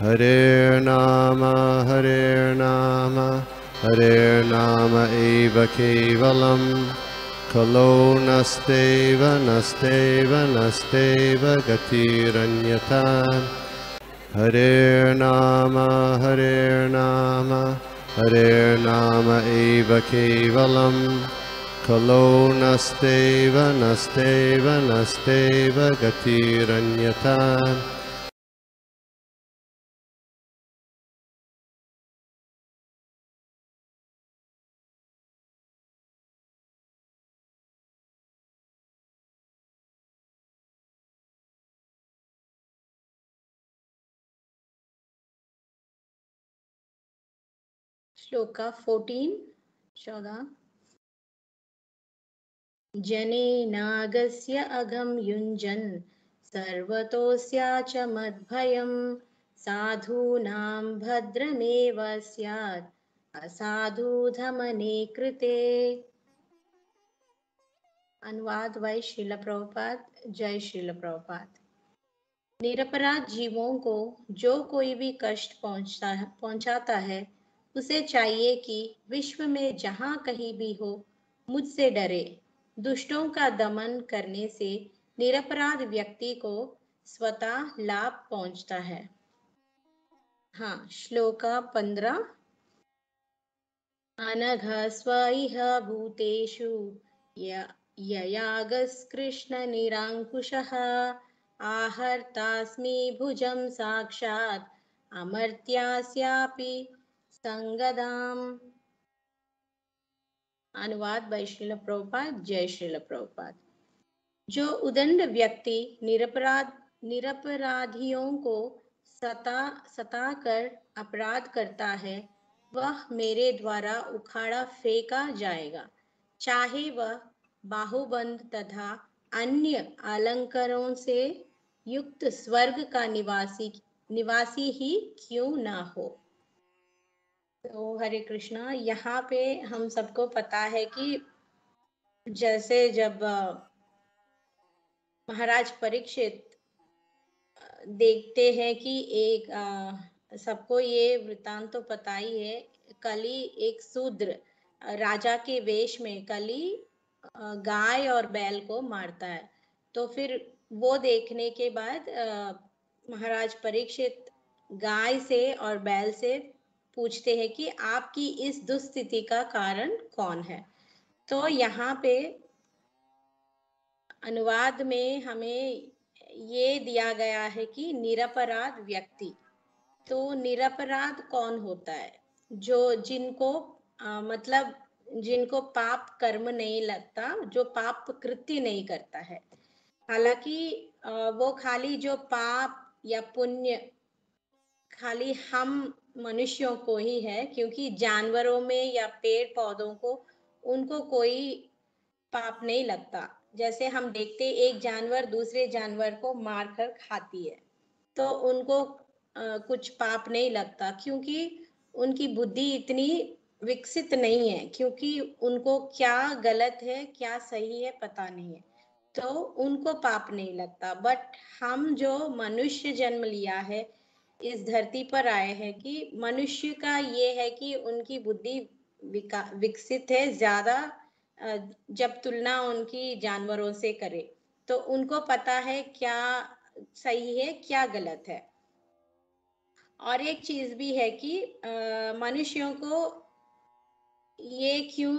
हरेर्नाम एव केवलम् खलो नस्तेव गतिरन्यथा हरेर्नाम एव केवलम् खलो नस्तेव गतिरन्यथा श्लोका 14 जनेनागस्य अघं युञ्जन् सर्वतोऽस्याच मद्भयं साधूनां भद्रमेव स्यात् असाधुधमने कृते। अनुवाद बाय श्रील प्रभुपाद। जय श्रील प्रभुपाद। निरपराध जीवों को जो कोई भी कष्ट पहुंचाता है उसे चाहिए कि विश्व में जहां कहीं भी हो मुझसे डरे। दुष्टों का दमन करने से निरपराध व्यक्ति को स्वतः लाभ पहुंचता है। हाँ, श्लोका 15 अनघ स्वइह भूतेषु ययागस्कृष्ण निरांकुशः आहर्तास्मि भुजं साक्षात् अमर्त्यास्यापि संगदाम्। अनुवाद बाय श्रील प्रभुपाद। जय श्रील प्रभुपाद। जो उदंड व्यक्ति निरपराधियों को सताकर अपराध करता है वह मेरे द्वारा उखाड़ा फेंका जाएगा, चाहे वह बाहुबंद तथा अन्य अलंकारों से युक्त स्वर्ग का निवासी ही क्यों ना हो। तो हरे कृष्णा। यहाँ पे हम सबको पता है कि जैसे जब महाराज परीक्षित देखते हैं कि एक सबको ये वृतांत तो पता ही है, कली एक शूद्र राजा के वेश में कली गाय और बैल को मारता है। तो फिर वो देखने के बाद महाराज परीक्षित गाय से और बैल से पूछते हैं कि आपकी इस दुस्थिति का कारण कौन है। तो यहाँ पे अनुवाद में हमें ये दिया गया है कि निरपराध व्यक्ति। तो निरपराध कौन होता है? जो जिनको पाप कर्म नहीं लगता, जो पाप कृत्य नहीं करता है। हालांकि वो खाली जो पाप या पुण्य खाली हम मनुष्यों को ही है, क्योंकि जानवरों में या पेड़ पौधों को उनको कोई पाप नहीं लगता। जैसे हम देखते एक जानवर दूसरे जानवर को मारकर खाती है तो उनको कुछ पाप नहीं लगता, क्योंकि उनकी बुद्धि इतनी विकसित नहीं है, क्योंकि उनको क्या गलत है क्या सही है पता नहीं है, तो उनको पाप नहीं लगता। बट हम जो मनुष्य जन्म लिया है, इस धरती पर आए हैं कि मनुष्य का ये है कि उनकी बुद्धि विकसित है ज्यादा, जब तुलना उनकी जानवरों से करे तो उनको पता है क्या सही है क्या गलत है। और एक चीज भी है कि मनुष्यों को ये क्यों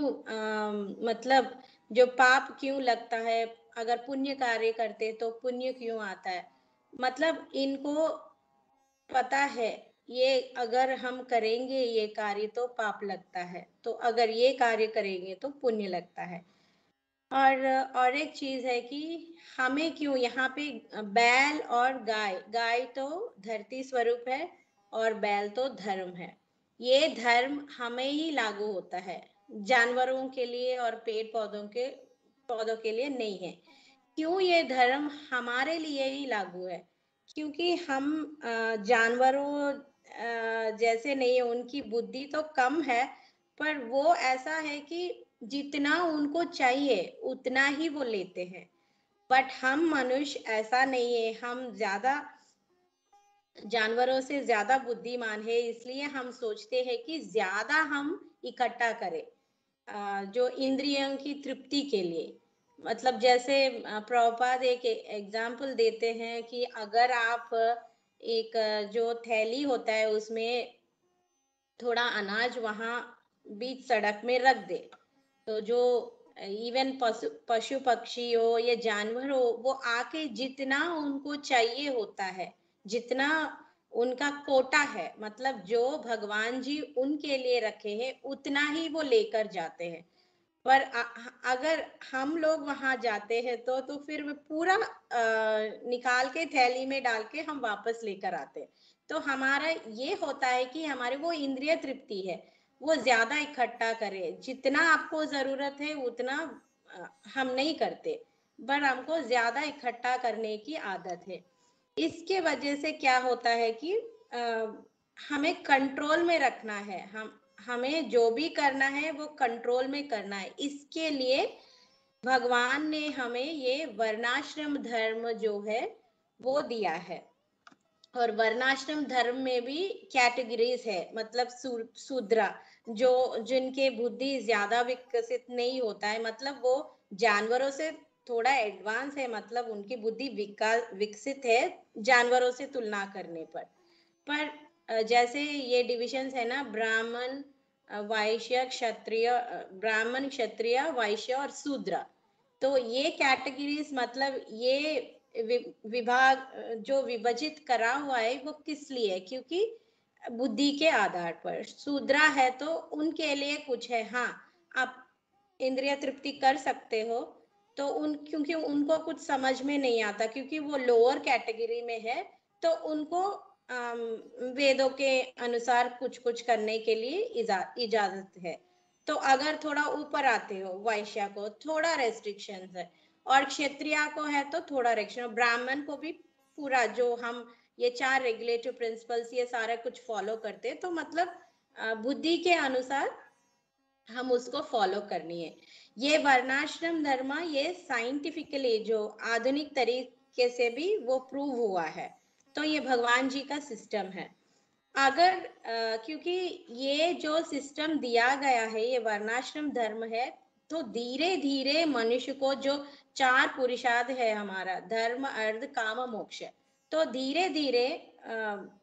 मतलब जो पाप क्यों लगता है, अगर पुण्य कार्य करते तो पुण्य क्यों आता है, मतलब इनको पता है ये अगर हम करेंगे ये कार्य तो पाप लगता है, तो अगर ये कार्य करेंगे तो पुण्य लगता है। और एक चीज है कि हमें क्यों यहाँ पे बैल और गाय तो धरती स्वरूप है और बैल तो धर्म है। ये धर्म हमें ही लागू होता है, जानवरों के लिए और पेड़ पौधों के लिए नहीं है। क्यों ये धर्म हमारे लिए ही लागू है? क्योंकि हम जानवरों जैसे नहीं है, उनकी बुद्धि तो कम है, पर वो ऐसा है कि जितना उनको चाहिए उतना ही वो लेते हैं। बट हम मनुष्य ऐसा नहीं है, हम ज्यादा जानवरों से ज्यादा बुद्धिमान है, इसलिए हम सोचते हैं कि ज्यादा हम इकट्ठा करें जो इंद्रियों की तृप्ति के लिए। मतलब जैसे प्रभुपाद एक एग्जाम्पल देते हैं कि अगर आप एक जो थैली होता है उसमें थोड़ा अनाज वहां बीच सड़क में रख दे, तो जो इवन पशु पक्षी हो या जानवर हो, वो आके जितना उनको चाहिए होता है, जितना उनका कोटा है, मतलब जो भगवान जी उनके लिए रखे हैं उतना ही वो लेकर जाते हैं। पर अगर हम लोग वहां जाते हैं तो फिर वो पूरा निकाल के थैली में डाल के हम वापस लेकर आते हैं। तो हमारा ये होता है कि हमारे वो इंद्रिय तृप्ति है, वो ज्यादा इकट्ठा करें, जितना आपको जरूरत है उतना हम नहीं करते, पर हमको ज्यादा इकट्ठा करने की आदत है। इसके वजह से क्या होता है कि हमें कंट्रोल में रखना है, हमें जो भी करना है वो कंट्रोल में करना है। इसके लिए भगवान ने हमें ये वर्णाश्रम धर्म जो है वो दिया है। और वर्णाश्रम धर्म में भी कैटेगरीज है, मतलब शूद्रा जो जिनके बुद्धि ज्यादा विकसित नहीं होता है, मतलब वो जानवरों से थोड़ा एडवांस है, मतलब उनकी बुद्धि विकसित है जानवरों से तुलना करने पर जैसे ये डिविजन्स है ना, ब्राह्मण वैश्य क्षत्रिय, ब्राह्मण क्षत्रिय वैश्य और शूद्र। तो ये कैटेगरीज, मतलब ये विभाग जो विभाजित करा हुआ है वो किस लिए, क्योंकि बुद्धि के आधार पर। शूद्रा है तो उनके लिए कुछ है, हाँ आप इंद्रिय तृप्ति कर सकते हो, तो क्योंकि उनको कुछ समझ में नहीं आता, क्योंकि वो लोअर कैटेगरी में है, तो उनको वेदों के अनुसार कुछ कुछ करने के लिए इजाजत है। तो अगर थोड़ा ऊपर आते हो वैश्य को थोड़ा रेस्ट्रिक्शन है, और क्षत्रिय को है तो थोड़ा रेस्ट्रिक्शन, ब्राह्मण को भी पूरा जो हम ये 4 रेगुलेटिव प्रिंसिपल्स ये सारा कुछ फॉलो करते हैं, तो मतलब बुद्धि के अनुसार हम उसको फॉलो करनी है। ये वर्णाश्रम धर्म ये साइंटिफिकली जो आधुनिक तरीके से भी वो प्रूव हुआ है, तो ये भगवान जी का सिस्टम है। अगर क्योंकि ये जो सिस्टम दिया गया है ये वर्णाश्रम धर्म है, तो धीरे धीरे मनुष्य को जो 4 पुरुषार्थ है हमारा धर्म अर्थ काम मोक्ष, तो धीरे धीरे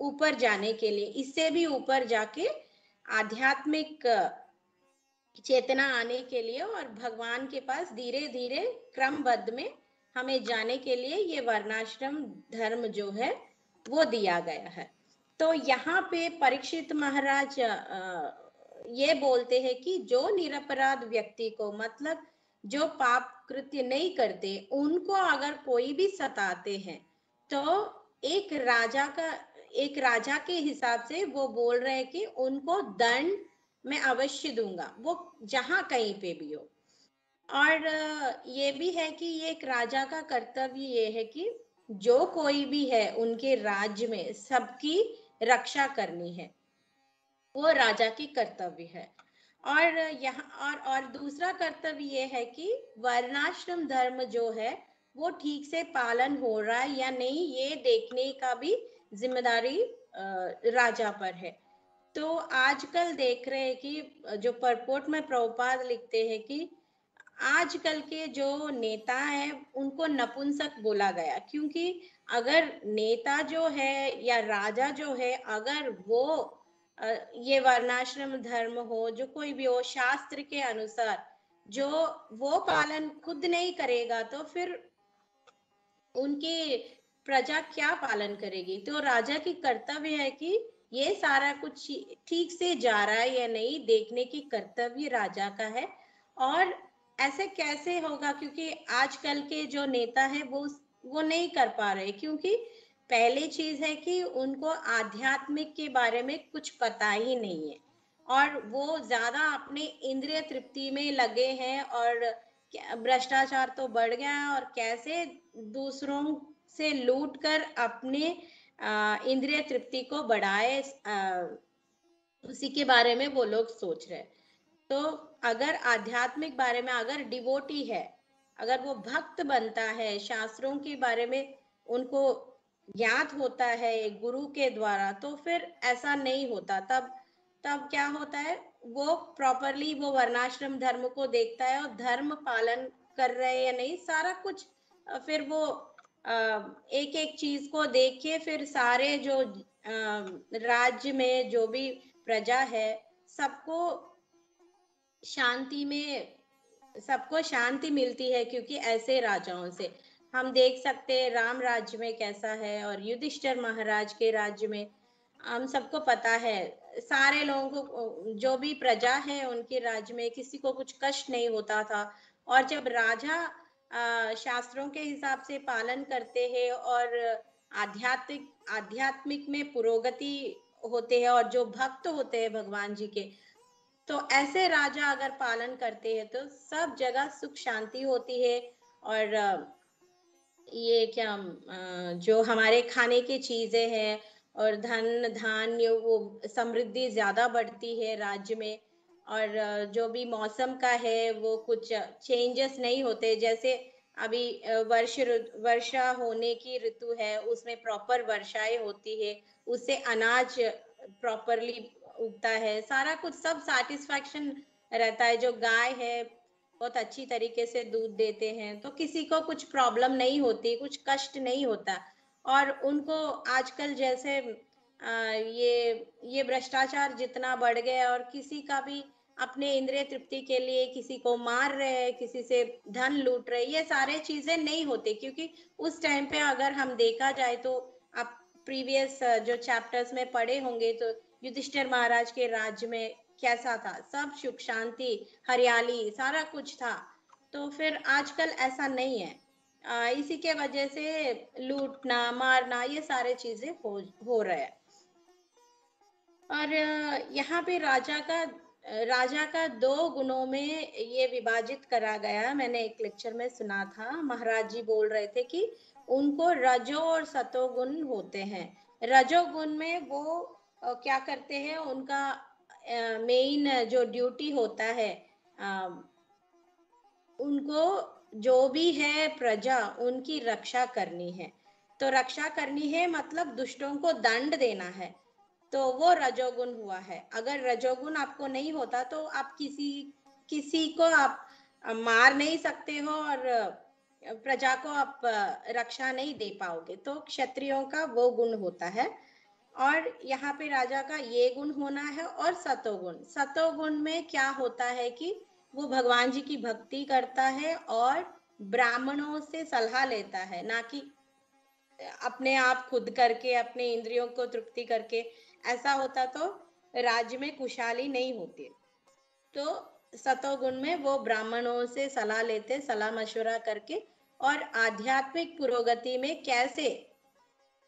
ऊपर जाने के लिए, इससे भी ऊपर जाके आध्यात्मिक चेतना आने के लिए और भगवान के पास धीरे धीरे क्रमबद्ध में हमें जाने के लिए ये वर्णाश्रम धर्म जो है वो दिया गया है। तो यहाँ पे परीक्षित महाराज ये बोलते हैं कि जो निरपराध व्यक्ति को, मतलब जो पाप कृत्य नहीं करते, उनको अगर कोई भी सताते हैं, तो एक राजा के हिसाब से वो बोल रहे हैं कि उनको दंड मैं अवश्य दूंगा, वो जहां कहीं पे भी हो। और ये भी है कि ये एक राजा का कर्तव्य ये है कि जो कोई भी है उनके राज्य में सबकी रक्षा करनी है, वो राजा की कर्तव्य है। और यहाँ और दूसरा कर्तव्य ये है कि वर्णाश्रम धर्म जो है वो ठीक से पालन हो रहा है या नहीं, ये देखने का भी जिम्मेदारी राजा पर है। तो आजकल देख रहे हैं कि जो परपोर्ट में प्रभुपाद लिखते हैं कि आजकल के जो नेता है उनको नपुंसक बोला गया, क्योंकि अगर नेता जो है या राजा जो है, अगर वो ये वर्णाश्रम धर्म हो जो कोई भी हो शास्त्र के अनुसार जो वो पालन खुद नहीं करेगा, तो फिर उनकी प्रजा क्या पालन करेगी। तो राजा की कर्तव्य है कि ये सारा कुछ ठीक से जा रहा है या नहीं देखने की कर्तव्य राजा का है। और ऐसे कैसे होगा, क्योंकि आजकल के जो नेता है वो नहीं कर पा रहे, क्योंकि पहली चीज है कि उनको आध्यात्मिक के बारे में कुछ पता ही नहीं है, और वो ज्यादा अपने इंद्रिय तृप्ति में लगे हैं, और भ्रष्टाचार तो बढ़ गया है, और कैसे दूसरों से लूट कर अपने इंद्रिय तृप्ति को बढ़ाए, उसी के बारे में वो लोग सोच रहे। तो अगर आध्यात्मिक बारे में अगर डिवोटी है, अगर वो भक्त बनता है, शास्त्रों के बारे में उनको ज्ञात होता है एक गुरु के द्वारा, तो फिर ऐसा नहीं होता। तब तब क्या होता है, वो प्रॉपरली वो वर्णाश्रम धर्म को देखता है और धर्म पालन कर रहे हैं या नहीं सारा कुछ। फिर वो एक एक चीज को देख के फिर सारे जो राज्य में जो भी प्रजा है सबको शांति में, सबको शांति मिलती है, क्योंकि ऐसे राजाओं से हम देख सकते हैं राम राज्य में कैसा है और युधिष्ठिर महाराज के राज्य में हम सबको पता है। सारे लोगों को जो भी प्रजा है उनके राज्य में किसी को कुछ कष्ट नहीं होता था। और जब राजा शास्त्रों के हिसाब से पालन करते हैं और आध्यात्मिक में पुरोगति होते हैं और जो भक्त होते हैं भगवान जी के, तो ऐसे राजा अगर पालन करते हैं तो सब जगह सुख शांति होती है। और ये क्या जो हमारे खाने की चीजें हैं और धन धान्य वो समृद्धि ज्यादा बढ़ती है राज्य में। और जो भी मौसम का है वो कुछ चेंजेस नहीं होते। जैसे अभी वर्षा होने की ऋतु है, उसमें प्रॉपर वर्षाएं होती है, उससे अनाज प्रॉपरली उगता है, सारा कुछ सब सेटिस्फैक्शन रहता है। जो गाय है बहुत अच्छी तरीके से दूध देते हैं, तो किसी को कुछ प्रॉब्लम नहीं होती, कुछ कष्ट नहीं होता। और उनको आजकल जैसे ये भ्रष्टाचार जितना बढ़ गया और किसी का भी अपने इंद्रिय तृप्ति के लिए किसी को मार रहे हैं, किसी से धन लूट रहे, ये सारे चीजें नहीं होती। क्योंकि उस टाइम पे अगर हम देखा जाए तो आप प्रीवियस जो चैप्टर्स में पढ़े होंगे तो युधिष्ठिर महाराज के राज्य में कैसा था, सब सुख शांति हरियाली सारा कुछ था। तो फिर आजकल ऐसा नहीं है। इसी के वजह से लूटना मारना ये सारे चीजें हो रहे हैं। और यहाँ पे राजा का दो गुणों में ये विभाजित करा गया। मैंने एक लेक्चर में सुना था, महाराज जी बोल रहे थे कि उनको रजो और सतोगुण होते हैं। रजोगुण में वो क्या करते हैं, उनका मेन जो ड्यूटी होता है, उनको जो भी है प्रजा उनकी रक्षा करनी है। तो रक्षा करनी है मतलब दुष्टों को दंड देना है, तो वो रजोगुण हुआ है। अगर रजोगुण आपको नहीं होता तो आप किसी को आप मार नहीं सकते हो और प्रजा को आप रक्षा नहीं दे पाओगे। तो क्षत्रियों का वो गुण होता है। और यहाँ पे राजा का ये गुण होना है। और सतोगुण में क्या होता है कि वो भगवान जी की भक्ति करता है और ब्राह्मणों से सलाह लेता है, ना कि अपने आप खुद करके अपने इंद्रियों को तृप्ति करके। ऐसा होता तो राज्य में खुशहाली नहीं होती। तो सतोगुण में वो ब्राह्मणों से सलाह लेते, सलाह मशवरा करके, और आध्यात्मिक पुरोगति में कैसे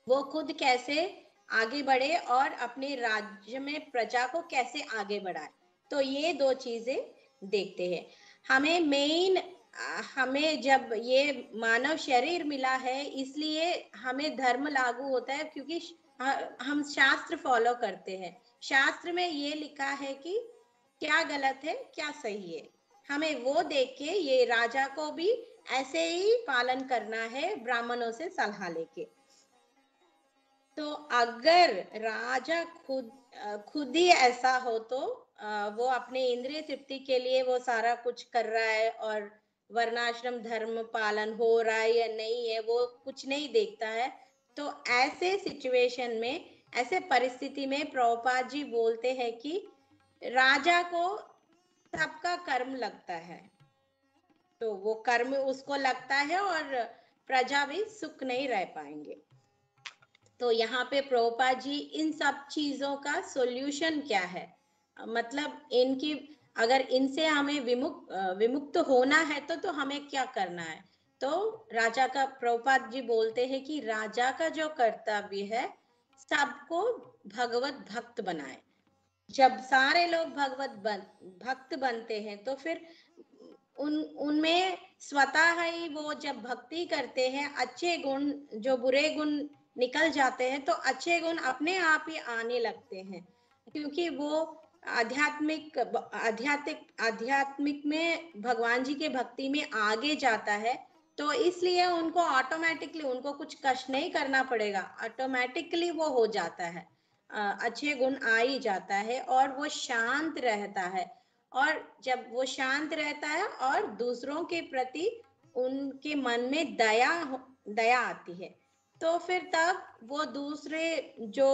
वो खुद कैसे आगे बढ़े और अपने राज्य में प्रजा को कैसे आगे बढ़ाए। तो ये दो चीजें देखते हैं। हमें जब ये मानव शरीर मिला है इसलिए हमें धर्म लागू होता है, क्योंकि हम शास्त्र फॉलो करते हैं। शास्त्र में ये लिखा है कि क्या गलत है क्या सही है, हमें वो देख के ये राजा को भी ऐसे ही पालन करना है ब्राह्मणों से सलाह लेके। तो अगर राजा खुद ही ऐसा हो तो वो अपने इंद्रिय तृप्ति के लिए वो सारा कुछ कर रहा है और वर्णाश्रम धर्म पालन हो रहा है या नहीं है वो कुछ नहीं देखता है। तो ऐसे सिचुएशन में, ऐसे परिस्थिति में प्रभुपाद जी बोलते हैं कि राजा को सबका कर्म लगता है, तो वो कर्म उसको लगता है और प्रजा भी सुख नहीं रह पाएंगे। तो यहाँ पे प्रभुपाद जी इन सब चीजों का सॉल्यूशन क्या है, मतलब इनकी अगर इनसे हमें विमुक्त होना है तो हमें क्या करना है। तो राजा का प्रभुपाद जी बोलते हैं कि राजा का जो कर्तव्य है सबको भगवत भक्त बनाए। जब सारे लोग भक्त बनते हैं तो फिर उनमें स्वतः ही वो जब भक्ति करते हैं अच्छे गुण, जो बुरे गुण निकल जाते हैं तो अच्छे गुण अपने आप ही आने लगते हैं। क्योंकि वो आध्यात्मिक में भगवान जी के भक्ति में आगे जाता है तो इसलिए उनको ऑटोमेटिकली उनको कुछ कष्ट नहीं करना पड़ेगा, ऑटोमेटिकली वो हो जाता है, अच्छे गुण आ ही जाता है और वो शांत रहता है। और जब वो शांत रहता है और दूसरों के प्रति उनके मन में दया आती है, तो फिर तब वो दूसरे जो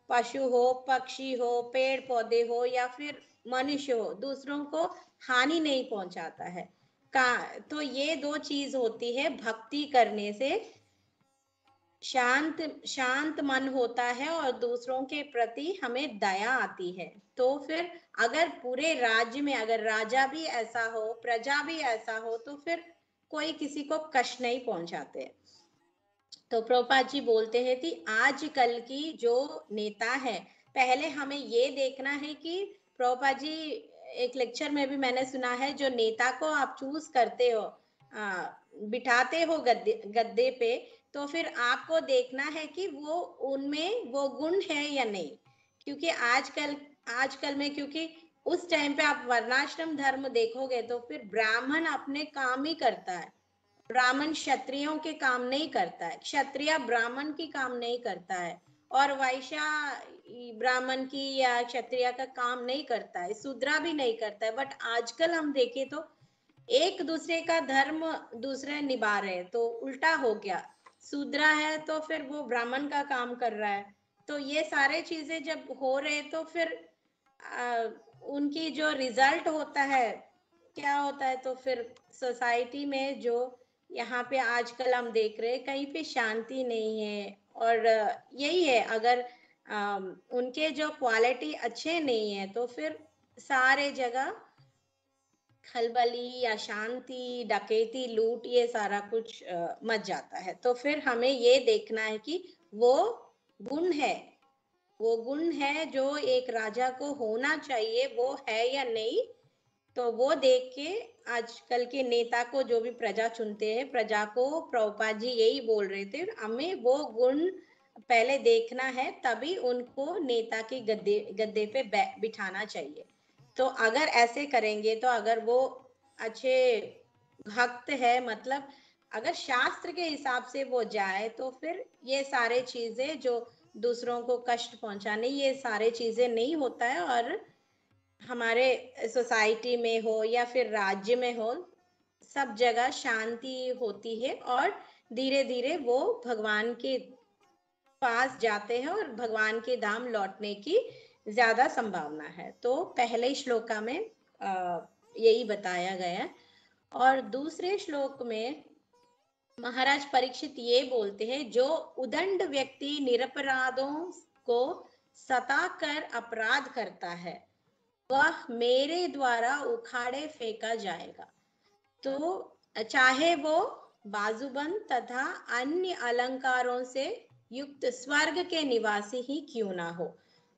पशु हो, पक्षी हो, पेड़ पौधे हो या फिर मनुष्य हो, दूसरों को हानि नहीं पहुंचाता है। तो ये दो चीज होती है भक्ति करने से, शांत शांत मन होता है और दूसरों के प्रति हमें दया आती है। तो फिर अगर पूरे राज्य में अगर राजा भी ऐसा हो, प्रजा भी ऐसा हो, तो फिर कोई किसी को कष्ट नहीं पहुंचाते। तो प्रभुपाद जी बोलते हैं कि आजकल की जो नेता है, पहले हमें ये देखना है कि प्रभुपाद जी एक लेक्चर में भी मैंने सुना है, जो नेता को आप चूज करते हो, बिठाते हो गद्दे पे, तो फिर आपको देखना है कि वो उनमें वो गुण है या नहीं। क्योंकि आजकल में, क्योंकि उस टाइम पे आप वर्णाश्रम धर्म देखोगे तो फिर ब्राह्मण अपने काम ही करता है, ब्राह्मण क्षत्रियों के काम नहीं करता है, क्षत्रिय ब्राह्मण की काम नहीं करता है, और वैश्य ब्राह्मण की या क्षत्रिय का काम नहीं करता है, शूद्रा भी नहीं करता है। बट आजकल हम देखें तो एक दूसरे का धर्म दूसरे निभा रहे हैं, तो उल्टा हो गया, शूद्रा है तो फिर वो ब्राह्मण का काम कर रहा है। तो ये सारे चीजें जब हो रहे तो फिर उनकी जो रिजल्ट होता है क्या होता है, तो फिर सोसाइटी में जो यहाँ पे आजकल हम देख रहे हैं कहीं पे शांति नहीं है। और यही है, अगर उनके जो क्वालिटी अच्छे नहीं है तो फिर सारे जगह खलबली या शांति, डकैती, लूट, ये सारा कुछ मच जाता है। तो फिर हमें ये देखना है कि वो गुण है, वो गुण है जो एक राजा को होना चाहिए, वो है या नहीं। तो वो देख के आजकल के नेता को जो भी प्रजा चुनते हैं, प्रजा को प्रभुपाद जी यही बोल रहे थे, हमें वो गुण पहले देखना है, तभी उनको नेता के गद्दे पे बिठाना चाहिए। तो अगर ऐसे करेंगे तो अगर वो अच्छे भक्त है, मतलब अगर शास्त्र के हिसाब से वो जाए, तो फिर ये सारे चीजें जो दूसरों को कष्ट पहुंचाने, ये सारे चीजें नहीं होता है। और हमारे सोसाइटी में हो या फिर राज्य में हो, सब जगह शांति होती है और धीरे धीरे वो भगवान के पास जाते हैं और भगवान के धाम लौटने की ज्यादा संभावना है। तो पहले श्लोका में यही बताया गया है। और दूसरे श्लोक में महाराज परीक्षित ये बोलते हैं, जो उदंड व्यक्ति निरपराधों को सताकर अपराध करता है, वह मेरे द्वारा उखाड़े फेंका जाएगा। तो चाहे वो बाजूबंद तथा अन्य अलंकारों से युक्त स्वर्ग के निवासी ही क्यों ना हो।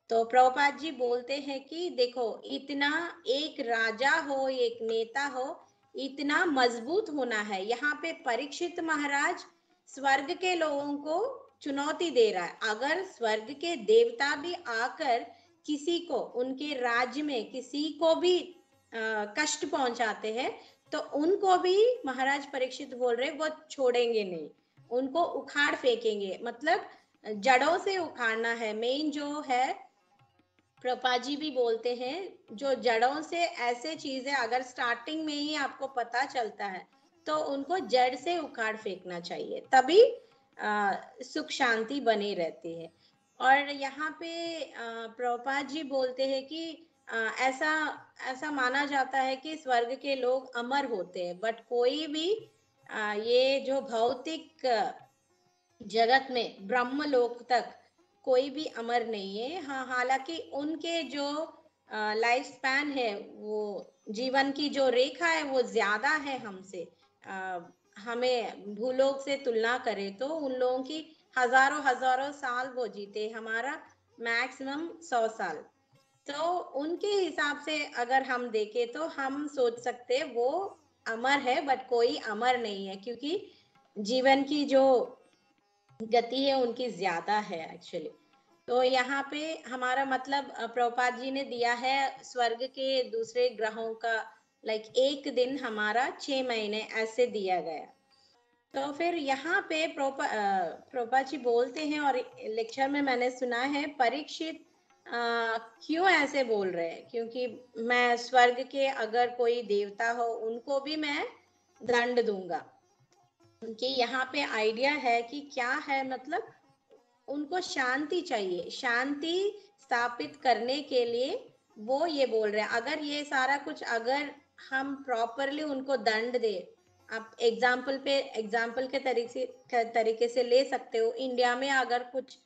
तो प्रभुपाद जी बोलते हैं कि देखो, इतना एक राजा हो, एक नेता हो, इतना मजबूत होना है। यहाँ पे परीक्षित महाराज स्वर्ग के लोगों को चुनौती दे रहा है। अगर स्वर्ग के देवता भी आकर किसी को, उनके राज्य में किसी को भी कष्ट पहुंचाते हैं, तो उनको भी महाराज परीक्षित बोल रहे वो छोड़ेंगे नहीं, उनको उखाड़ फेंकेंगे, मतलब जड़ों से उखाड़ना है। मेन जो है, प्रभुपाद जी भी बोलते हैं, जो जड़ों से ऐसे चीजें अगर स्टार्टिंग में ही आपको पता चलता है, तो उनको जड़ से उखाड़ फेंकना चाहिए, तभी सुख शांति बनी रहती है। और यहाँ पे प्रभुपाद जी बोलते हैं कि ऐसा ऐसा माना जाता है कि स्वर्ग के लोग अमर होते हैं, बट कोई भी ये जो भौतिक जगत में ब्रह्मलोक तक कोई भी अमर नहीं है। हाँ, हालांकि उनके जो लाइफ स्पैन है, वो जीवन की जो रेखा है वो ज्यादा है हमसे। हमें भूलोक से तुलना करें तो उन लोगों की हजारों हजारों साल वो जीते, हमारा मैक्सिमम 100 साल। तो उनके हिसाब से अगर हम देखें तो हम सोच सकते वो अमर है, बट कोई अमर नहीं है, क्योंकि जीवन की जो गति है उनकी ज्यादा है एक्चुअली। तो यहाँ पे हमारा मतलब प्रभुपाद जी ने दिया है स्वर्ग के दूसरे ग्रहों का, लाइक एक दिन हमारा 6 महीने ऐसे दिया गया। तो फिर यहाँ पे प्रोपा जी बोलते हैं, और लेक्चर में मैंने सुना है परीक्षित क्यों ऐसे बोल रहे हैं, क्योंकि मैं स्वर्ग के अगर कोई देवता हो उनको भी मैं दंड दूंगा। कि यहाँ पे आइडिया है कि क्या है, मतलब उनको शांति चाहिए, शांति स्थापित करने के लिए वो ये बोल रहे हैं। अगर ये सारा कुछ अगर हम प्रॉपरली उनको दंड दे, आप एग्जाम्पल के तरीके से ले सकते हो। इंडिया में अगर कुछ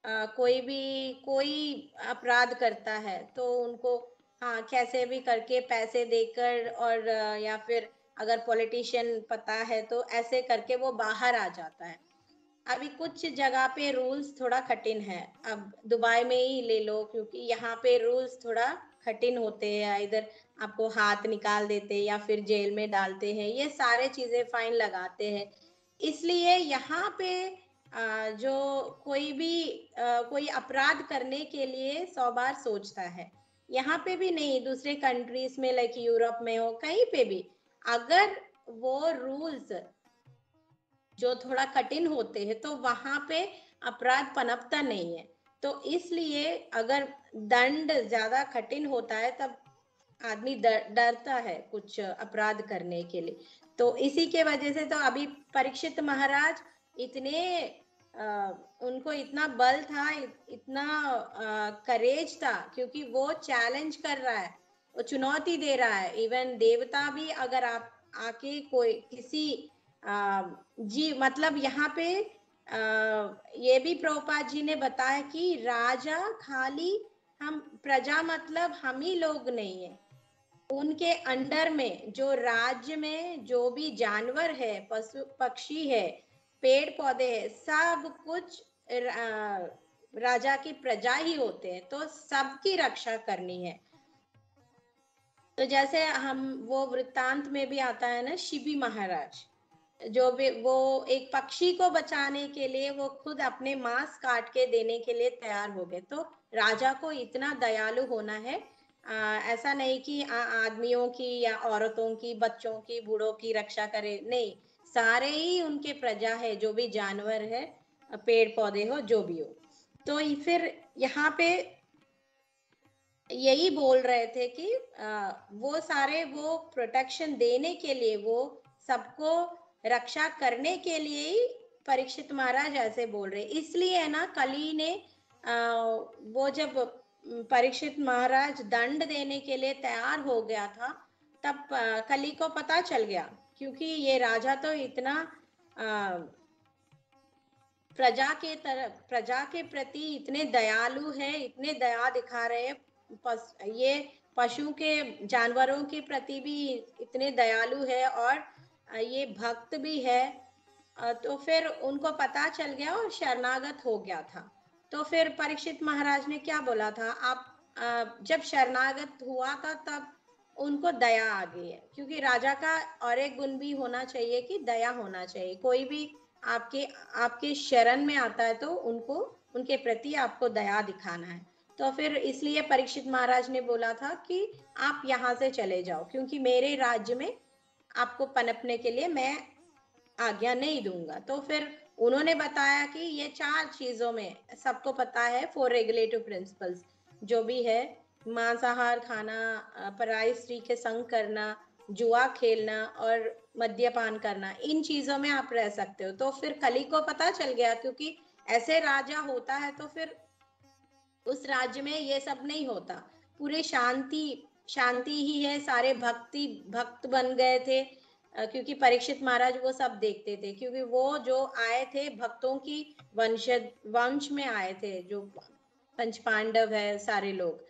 कोई अपराध करता है तो उनको हाँ कैसे भी करके पैसे देकर, और या फिर अगर पॉलिटिशियन पता है तो ऐसे करके वो बाहर आ जाता है। अभी कुछ जगह पे रूल्स थोड़ा कठिन है। अब दुबई में ही ले लो, क्योंकि यहाँ पे रूल्स थोड़ा कठिन होते हैं, इधर आपको हाथ निकाल देते हैं या फिर जेल में डालते हैं, ये सारे चीजें फाइन लगाते हैं। इसलिए यहाँ पे जो कोई भी कोई अपराध करने के लिए 100 बार सोचता है। यहाँ पे भी नहीं, दूसरे कंट्रीज में लाइक यूरोप में हो कहीं पे भी, अगर वो रूल्स जो थोड़ा कठिन होते हैं तो वहां पे अपराध पनपता नहीं है। तो इसलिए अगर दंड ज्यादा कठिन होता है तब आदमी डरता है कुछ अपराध करने के लिए। तो इसी के वजह से तो अभी परीक्षित महाराज इतने उनको इतना बल था, इतना करेज था, क्योंकि वो चैलेंज कर रहा है, वो चुनौती दे रहा है। इवन देवता भी अगर आप आके कोई किसी जी मतलब यहाँ पे ये भी प्रभुपाद जी ने बताया कि राजा खाली हम प्रजा मतलब हम ही लोग नहीं है, उनके अंडर में जो राज्य में जो भी जानवर है, पशु पक्षी है, पेड़ पौधे है, सब कुछ राजा की प्रजा ही होते हैं, तो सबकी रक्षा करनी है। तो जैसे हम वो वृत्तांत में भी आता है ना, शिबी महाराज जो भी वो एक पक्षी को बचाने के लिए वो खुद अपने मांस काट के देने के लिए तैयार हो गए। तो राजा को इतना दयालु होना है, ऐसा नहीं कि आदमियों की या औरतों की, बच्चों की, बूढ़ों की रक्षा करे, नहीं, सारे ही उनके प्रजा है, जो भी जानवर है, पेड़ पौधे हो, जो भी हो। तो फिर यहाँ पे यही बोल रहे थे कि वो सारे वो प्रोटेक्शन देने के लिए, वो सबको रक्षा करने के लिए ही परीक्षित महाराज ऐसे बोल रहे। इसलिए है ना, कली ने वो जब परीक्षित महाराज दंड देने के लिए तैयार हो गया था, तब कली को पता चल गया, क्योंकि ये राजा तो इतना प्रजा के प्रति इतने दयालु है, इतने दया दिखा रहे हैं, ये पशु के जानवरों के प्रति भी इतने दयालु है, और ये भक्त भी है। तो फिर उनको पता चल गया और शरणागत हो गया था। तो फिर परीक्षित महाराज ने क्या बोला था, आप जब शरणागत हुआ था तब उनको दया आ गई है, क्योंकि राजा का और एक गुण भी होना चाहिए कि दया होना चाहिए। कोई भी आपके आपके शरण में आता है तो उनको, उनके प्रति आपको दया दिखाना है। तो फिर इसलिए परीक्षित महाराज ने बोला था कि आप यहाँ से चले जाओ, क्योंकि मेरे राज्य में आपको पनपने के लिए मैं आज्ञा नहीं दूंगा। तो फिर उन्होंने बताया कि ये 4 चीजों में सबको पता है, 4 रेगुलेटिव प्रिंसिपल्स जो भी है, मांसाहार खाना, पराई स्त्री के संग करना, जुआ खेलना और मद्यपान करना, इन चीजों में आप रह सकते हो। तो फिर कली को पता चल गया, क्योंकि ऐसे राजा होता है तो फिर उस राज्य में ये सब नहीं होता, पूरे शांति शांति ही है, सारे भक्त बन गए थे, क्योंकि परीक्षित महाराज वो सब देखते थे, क्योंकि वो जो आए थे भक्तों की वंश में आए थे, जो पंच पांडव है सारे लोग।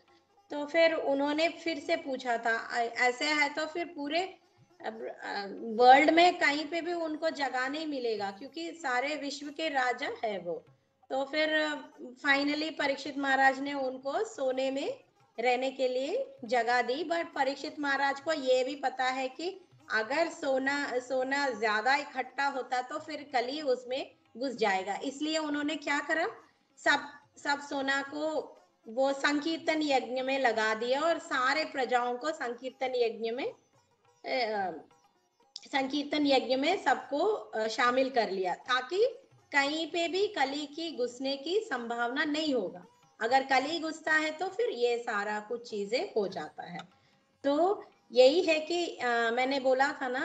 तो फिर उन्होंने फिर से पूछा था, ऐसे है तो फिर पूरे वर्ल्ड में कहीं पे भी उनको जगह नहीं मिलेगा, क्योंकि सारे विश्व के राजा है वो। तो फिर फाइनली परीक्षित महाराज ने उनको सोने में रहने के लिए जगह दी। बट परीक्षित महाराज को ये भी पता है कि अगर सोना ज्यादा इकट्ठा होता तो फिर कली उसमें घुस जाएगा, इसलिए उन्होंने क्या करा, सब सब सोना को वो संकीर्तन यज्ञ में लगा दिया, और सारे प्रजाओं को संकीर्तन यज्ञ में संकीर्तन यज्ञ में सबको शामिल कर लिया, ताकि कहीं पे भी कली की घुसने की संभावना नहीं होगा। अगर कली घुसता है तो फिर ये सारा कुछ चीजें हो जाता है। तो यही है कि मैंने बोला था ना,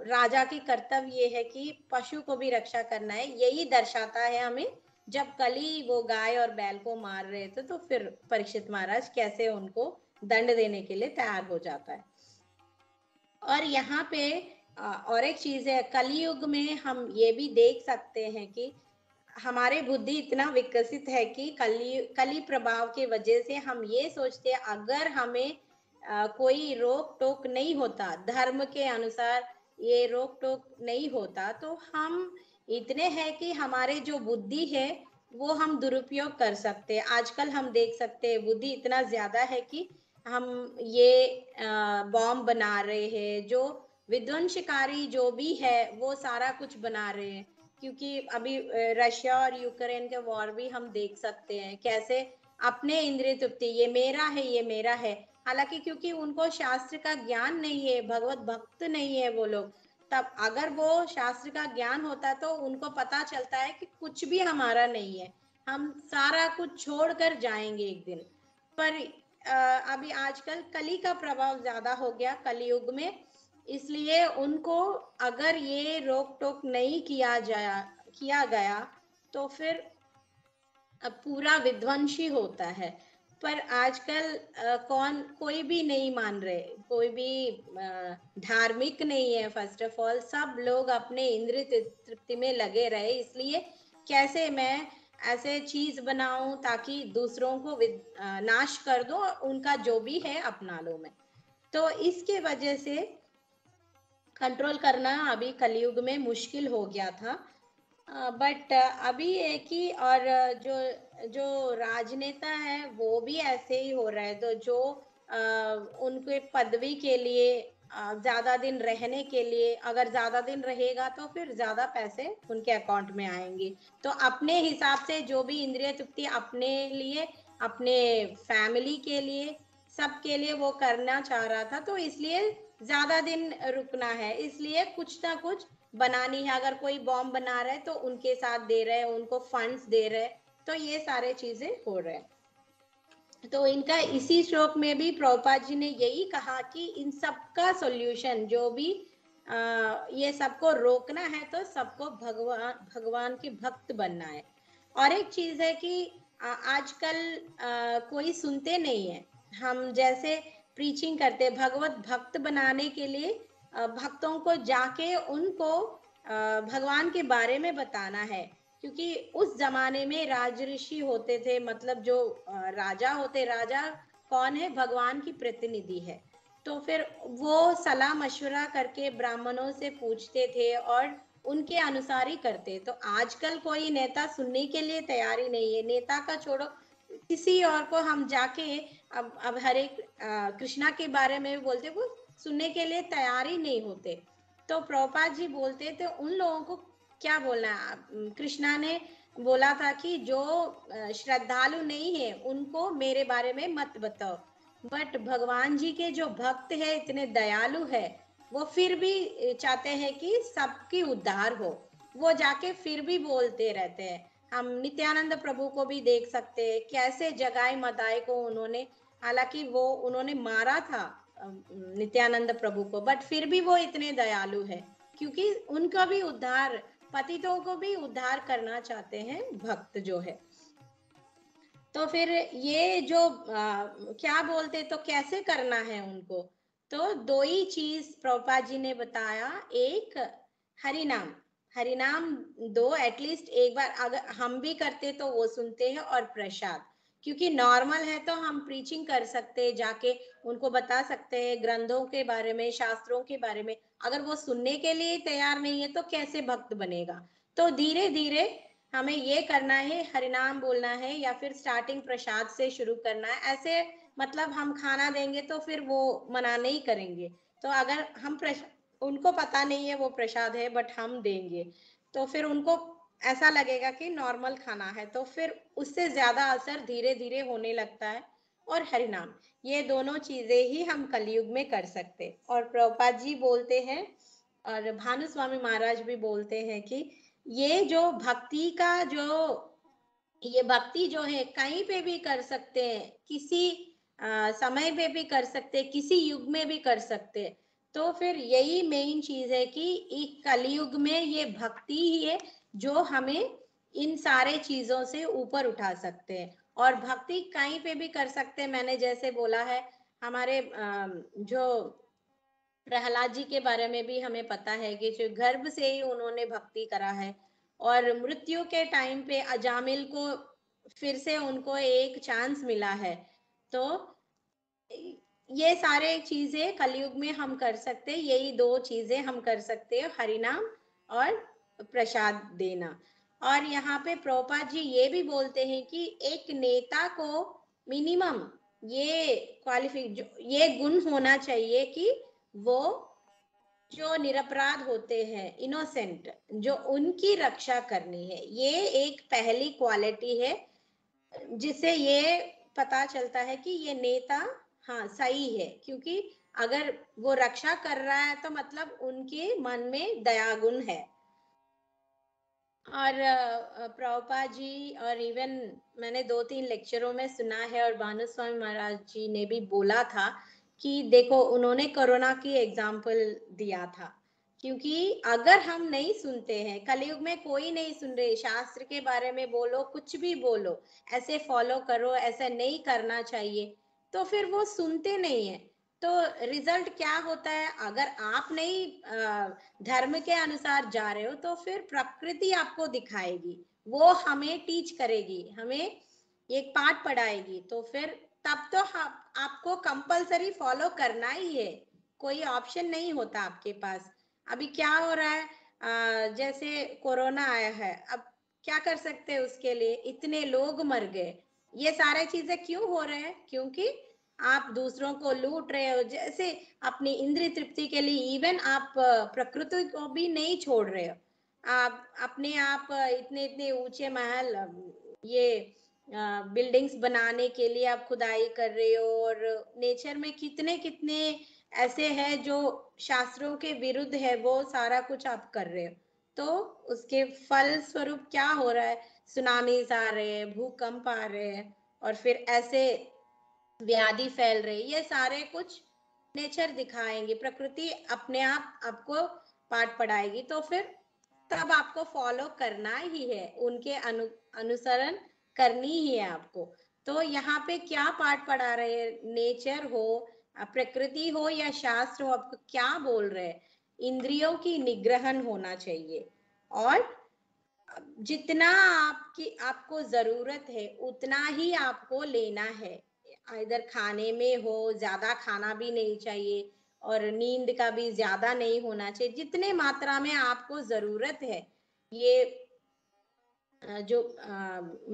राजा की कर्तव्य ये है कि पशु को भी रक्षा करना है। यही दर्शाता है हमें, जब कली वो गाय और बैल को मार रहे थे तो फिर परीक्षित महाराज कैसे उनको दंड देने के लिए तैयार हो जाता है। और यहाँ पे और एक चीज है, कलयुग में हम ये भी देख सकते हैं कि हमारे बुद्धि इतना विकसित है कि कली प्रभाव की वजह से हम ये सोचते हैं, अगर हमें कोई रोक टोक नहीं होता, धर्म के अनुसार ये रोक टोक नहीं होता, तो हम इतने हैं कि हमारे जो बुद्धि है वो हम दुरुपयोग कर सकते हैं। आजकल हम देख सकते हैं बुद्धि इतना ज्यादा है कि हम ये बॉम्ब बना रहे हैं, जो विध्वंसकारी जो भी है वो सारा कुछ बना रहे हैं। क्योंकि अभी रशिया और यूक्रेन के वॉर भी हम देख सकते हैं, कैसे अपने इंद्रिय तृप्ति, ये मेरा है, ये मेरा है। हालांकि क्योंकि उनको शास्त्र का ज्ञान नहीं है, भगवत भक्त नहीं है वो लोग, तब अगर वो शास्त्र का ज्ञान होता तो उनको पता चलता है कि कुछ भी हमारा नहीं है, हम सारा कुछ छोड़कर जाएंगे एक दिन। पर अभी आजकल कली का प्रभाव ज्यादा हो गया कलयुग में, इसलिए उनको अगर ये रोक टोक नहीं किया गया तो फिर पूरा विध्वंसी होता है। पर आजकल कोई भी नहीं मान रहे, कोई भी धार्मिक नहीं है। फर्स्ट ऑफ ऑल सब लोग अपने इंद्रिय तृप्ति में लगे रहे, इसलिए कैसे मैं ऐसे चीज बनाऊं ताकि दूसरों को नाश कर दो, उनका जो भी है अपना लो मैं। तो इसके वजह से कंट्रोल करना अभी कलयुग में मुश्किल हो गया था। बट अभी एक ही, और जो जो राजनेता है वो भी ऐसे ही हो रहा है। तो जो उनके पदवी के लिए ज्यादा दिन रहने के लिए, अगर ज्यादा दिन रहेगा तो फिर ज्यादा पैसे उनके अकाउंट में आएंगे। तो अपने हिसाब से जो भी इंद्रिय तृप्ति अपने लिए, अपने फैमिली के लिए, सबके लिए वो करना चाह रहा था, तो इसलिए ज्यादा दिन रुकना है, इसलिए कुछ ना कुछ बनानी है। अगर कोई बॉम्ब बना रहा है तो उनके साथ दे रहे हैं, उनको फंड्स दे रहे हैं, तो ये सारे चीजें हो रहे हैं। तो इनका इसी श्लोक में भी प्रभुपाद जी ने यही कहा कि इन सबका सॉल्यूशन जो भी ये सबको रोकना है तो सबको भगवान के भक्त बनना है। और एक चीज है कि आजकल कोई सुनते नहीं है। हम जैसे प्रीचिंग करते, भगवत भक्त बनाने के लिए भक्तों को जाके उनको भगवान के बारे में बताना है। क्योंकि उस जमाने में राज ऋषि होते थे, मतलब जो राजा होते, राजा कौन है, भगवान की प्रतिनिधि है। तो फिर वो सलाह मशवरा करके ब्राह्मणों से पूछते थे और उनके अनुसार ही करते। तो आजकल कोई नेता सुनने के लिए तैयारी नहीं है। नेता का छोड़ो, किसी और को हम जाके अब हरे कृष्णा के बारे में बोलते, वो सुनने के लिए तैयार ही नहीं होते। तो प्रभुपाद जी बोलते थे उन लोगों को क्या बोलना है। कृष्णा ने बोला था कि जो श्रद्धालु नहीं है उनको मेरे बारे में मत बताओ। बट भगवान जी के जो भक्त है, इतने दयालु है, वो फिर भी चाहते हैं कि सबकी उद्धार हो। वो जाके फिर भी बोलते रहते हैं। हम नित्यानंद प्रभु को भी देख सकते हैं, कैसे जगाई मदाई को उन्होंने, हालांकि वो उन्होंने मारा था नित्यानंद प्रभु को, बट फिर भी वो इतने दयालु है, क्योंकि उनका भी उद्धार, पतितों को भी उद्धार करना चाहते हैं भक्त जो है। तो फिर ये जो क्या बोलते, तो कैसे करना है उनको, तो दो ही चीज प्रभुपाद जी ने बताया। एक हरिनाम, हरिनाम दो, एटलीस्ट एक बार अगर हम भी करते तो वो सुनते हैं, और प्रसाद, क्योंकि नॉर्मल है तो हम प्रीचिंग कर सकते हैं, जाके उनको बता सकते हैं ग्रंथों के बारे में, शास्त्रों के बारे में। अगर वो सुनने के लिए तैयार नहीं है तो कैसे भक्त बनेगा। तो धीरे धीरे हमें ये करना है, हरिनाम बोलना है, या फिर स्टार्टिंग प्रसाद से शुरू करना है। ऐसे मतलब हम खाना देंगे तो फिर वो मना नहीं करेंगे। तो अगर हम उनको पता नहीं है वो प्रसाद है बट हम देंगे, तो फिर उनको ऐसा लगेगा कि नॉर्मल खाना है, तो फिर उससे ज्यादा असर धीरे धीरे होने लगता है। और हरिनाम, ये दोनों चीजें ही हम कलयुग में कर सकते। और प्रभुपाद जी बोलते हैं और भानुस्वामी महाराज भी बोलते हैं कि ये जो भक्ति का ये भक्ति जो है कहीं पे भी कर सकते हैं, किसी समय पे भी कर सकते हैं, किसी युग में भी कर सकते हैं। तो फिर यही मेन चीज है कि एक कलयुग में ये भक्ति ही है जो हमें इन सारे चीजों से ऊपर उठा सकते हैं। और भक्ति कहीं पे भी कर सकते हैं। मैंने जैसे बोला है, हमारे जो प्रहलाद जी के बारे में भी हमें पता है कि जो गर्भ से ही उन्होंने भक्ति करा है, और मृत्यु के टाइम पे अजामिल को फिर से उनको एक चांस मिला है। तो ये सारे चीजें कलयुग में हम कर सकते हैं। यही दो चीजें हम कर सकते हैं, हरिनाम और प्रसाद देना। और यहाँ पे प्रभुपाद जी ये भी बोलते हैं कि एक नेता को मिनिमम ये गुण होना चाहिए कि वो जो निरपराध होते हैं, इनोसेंट, जो उनकी रक्षा करनी है। ये एक पहली क्वालिटी है जिससे ये पता चलता है कि ये नेता हाँ सही है, क्योंकि अगर वो रक्षा कर रहा है तो मतलब उनके मन में दया गुण है। और प्रभुपाद जी और इवन मैंने 2-3 लेक्चरों में सुना है, और भानुस्वामी महाराज जी ने भी बोला था कि देखो उन्होंने कोरोना की एग्जाम्पल दिया था, क्योंकि अगर हम नहीं सुनते हैं, कलयुग में कोई नहीं सुन रहे, शास्त्र के बारे में बोलो, कुछ भी बोलो, ऐसे फॉलो करो, ऐसा नहीं करना चाहिए, तो फिर वो सुनते नहीं है। तो रिजल्ट क्या होता है, अगर आप नहीं धर्म के अनुसार जा रहे हो तो फिर प्रकृति आपको दिखाएगी, वो हमें टीच करेगी, हमें एक पाठ पढ़ाएगी। तो फिर तब तो आपको कंपलसरी फॉलो करना ही है, कोई ऑप्शन नहीं होता आपके पास। अभी क्या हो रहा है, जैसे कोरोना आया है, अब क्या कर सकते हैं उसके लिए, इतने लोग मर गए। ये सारे चीजें क्यों हो रहे हैं, क्योंकि आप दूसरों को लूट रहे हो, जैसे अपनी इंद्रिय तृप्ति के लिए इवन आप प्रकृति को भी नहीं छोड़ रहे हो। आप अपने आप इतने इतने ऊंचे महल, ये बिल्डिंग्स बनाने के लिए आप खुदाई कर रहे हो, और नेचर में कितने कितने ऐसे हैं जो शास्त्रों के विरुद्ध है, वो सारा कुछ आप कर रहे हो। तो उसके फल स्वरूप क्या हो रहा है, सुनामीज आ रहे हैं, भूकंप आ रहे हैं, और फिर ऐसे व्याधि फैल रही, ये सारे कुछ नेचर दिखाएंगे, प्रकृति अपने आप आपको पाठ पढ़ाएगी। तो फिर तब आपको फॉलो करना ही है, उनके अनुसरण करनी ही है आपको। तो यहाँ पे क्या पाठ पढ़ा रहे हैं, नेचर हो, प्रकृति हो या शास्त्र हो, आपको क्या बोल रहे हैं, इंद्रियों की निग्रहण होना चाहिए। और जितना आपको जरूरत है उतना ही आपको लेना है। इधर खाने में हो, ज्यादा खाना भी नहीं चाहिए, और नींद का भी ज्यादा नहीं होना चाहिए। जितने मात्रा में आपको जरूरत है, ये जो